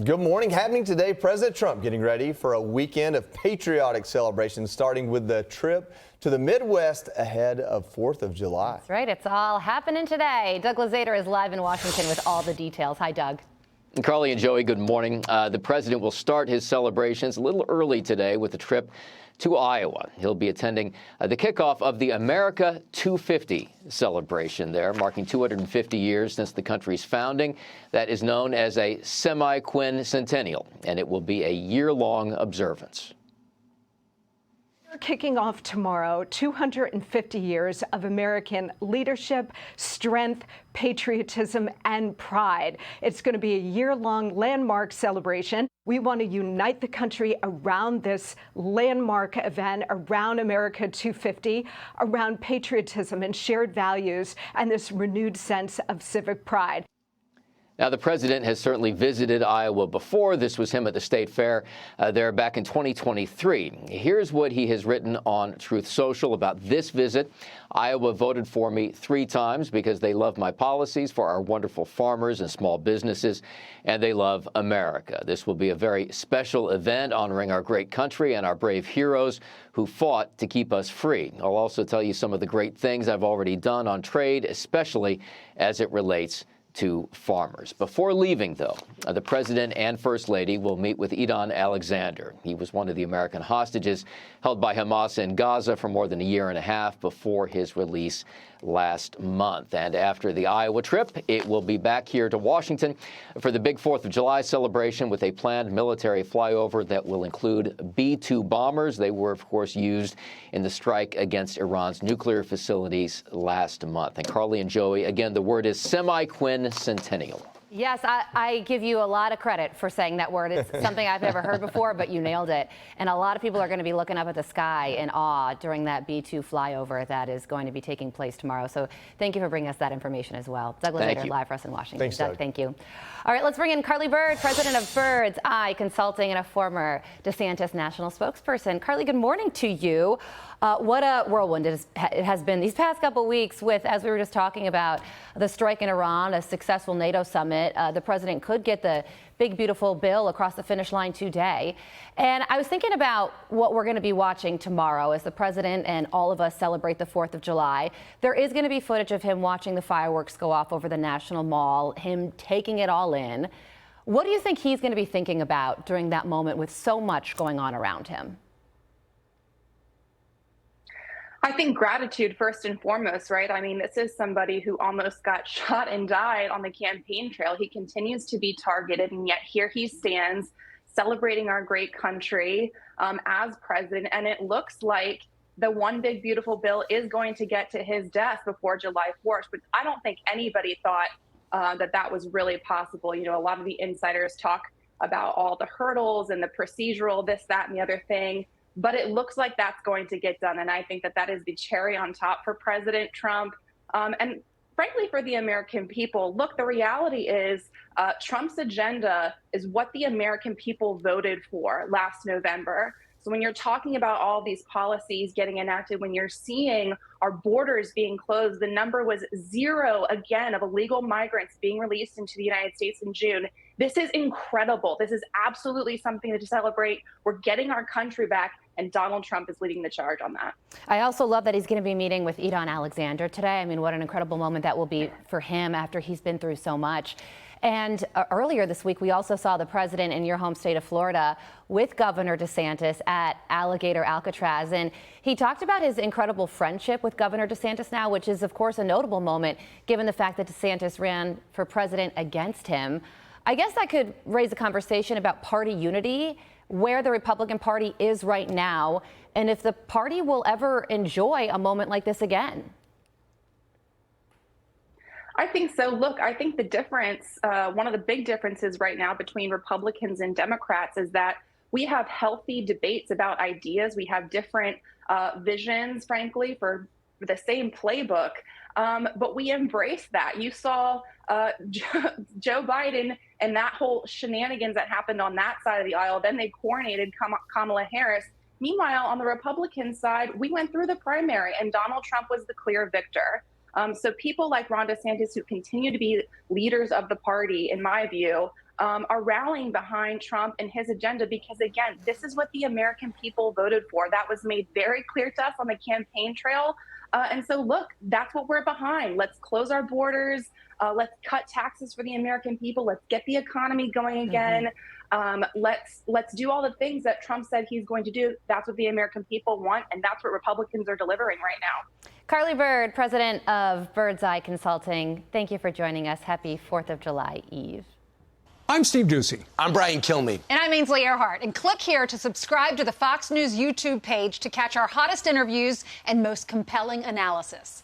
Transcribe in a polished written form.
Good morning. Happening today, President Trump getting ready for a weekend of patriotic celebrations, starting with the trip to the Midwest ahead of 4th of July. That's right. It's all happening today. Doug Luzader is live in Washington with all the details. Hi, Doug. Carly and Joey, good morning. The president will start his celebrations a little early today with a trip to Iowa. He'll be attending the kickoff of the America 250 celebration there, marking 250 years since the country's founding. That is known as a semi-quincentennial, and it will be a year-long observance. Kicking off tomorrow, 250 years of American leadership, strength, patriotism, and pride. It's going to be a year-long landmark celebration. We want to unite the country around this landmark event, around America 250, around patriotism and shared values, and this renewed sense of civic pride. Now, the president has certainly visited Iowa before. This was him at the state fair there back in 2023. Here's what he has written on Truth Social about this visit. Iowa voted for me 3 times because they love my policies for our wonderful farmers and small businesses, and they love America. This will be a very special event honoring our great country and our brave heroes who fought to keep us free. I'll also tell you some of the great things I've already done on trade, especially as it relates to farmers. Before leaving, though, the president and first lady will meet with Idon Alexander. He was one of the American hostages held by Hamas in Gaza for more than a year and a half before his release last month. And after the Iowa trip, it will be back here to Washington for the big 4th of July celebration with a planned military flyover that will include B-2 bombers. They were, of course, used in the strike against Iran's nuclear facilities last month. And Carly and Joey, again, the word is semi-quincentennial. Yes, I give you a lot of credit for saying that word. It's something I've never heard before, but you nailed it. And a lot of people are going to be looking up at the sky in awe during that B-2 flyover that is going to be taking place tomorrow. So thank you for bringing us that information as well. Doug Luzader, live for us in Washington. Thanks, Doug. Thank you. All right, let's bring in Carly Bird, president of Bird's Eye Consulting and a former DeSantis national spokesperson. Carly, good morning to you. What a whirlwind it has been these past couple of weeks with, as we were just talking about, the strike in Iran, a successful NATO summit. The president could get the big, beautiful bill across the finish line today. And I was thinking about what we're going to be watching tomorrow as the president and all of us celebrate the 4th of July. There is going to be footage of him watching the fireworks go off over the National Mall, him taking it all in. What do you think he's going to be thinking about during that moment with so much going on around him? I think gratitude first and foremost, right? I mean, this is somebody who almost got shot and died on the campaign trail. He continues to be targeted, and yet here he stands celebrating our great country as president. And it looks like the one big beautiful bill is going to get to his desk before July 4th. But I don't think anybody thought that was really possible. You know, a lot of the insiders talk about all the hurdles and the procedural, this, that, and the other thing. But it looks like that's going to get done. And I think that is the cherry on top for President Trump. And frankly, for the American people, look, the reality is Trump's agenda is what the American people voted for last November. So when you're talking about all these policies getting enacted, when you're seeing our borders being closed, the number was 0 again of illegal migrants being released into the United States in June. This is incredible. This is absolutely something to celebrate. We're getting our country back, and Donald Trump is leading the charge on that. I also love that he's going to be meeting with Idon Alexander today. I mean, what an incredible moment that will be for him after he's been through so much. And earlier this week, we also saw the president in your home state of Florida with Governor DeSantis at Alligator Alcatraz. And he talked about his incredible friendship with Governor DeSantis now, which is, of course, a notable moment, given the fact that DeSantis ran for president against him. I guess that could raise a conversation about party unity, where the Republican Party is right now, and if the party will ever enjoy a moment like this again. I think so. Look, I think the difference, one of the big differences right now between Republicans and Democrats is that we have healthy debates about ideas. We have different visions, frankly, for the same playbook. But we embrace that. You saw Joe Biden and that whole shenanigans that happened on that side of the aisle. Then they coronated Kamala Harris. Meanwhile, on the Republican side, we went through the primary and Donald Trump was the clear victor. So people like Ron DeSantis, who continue to be leaders of the party, in my view, are rallying behind Trump and his agenda because, again, this is what the American people voted for. That was made very clear to us on the campaign trail. And so, look, that's what we're behind. Let's close our borders. Let's cut taxes for the American people. Let's get the economy going again. Let's do all the things that Trump said he's going to do. That's what the American people want, and that's what Republicans are delivering right now. Carly Bird, president of Bird's Eye Consulting, thank you for joining us. Happy 4th of July Eve. I'm Steve Doocy. I'm Brian Kilmeade. And I'm Ainsley Earhart. And click here to subscribe to the Fox News YouTube page to catch our hottest interviews and most compelling analysis.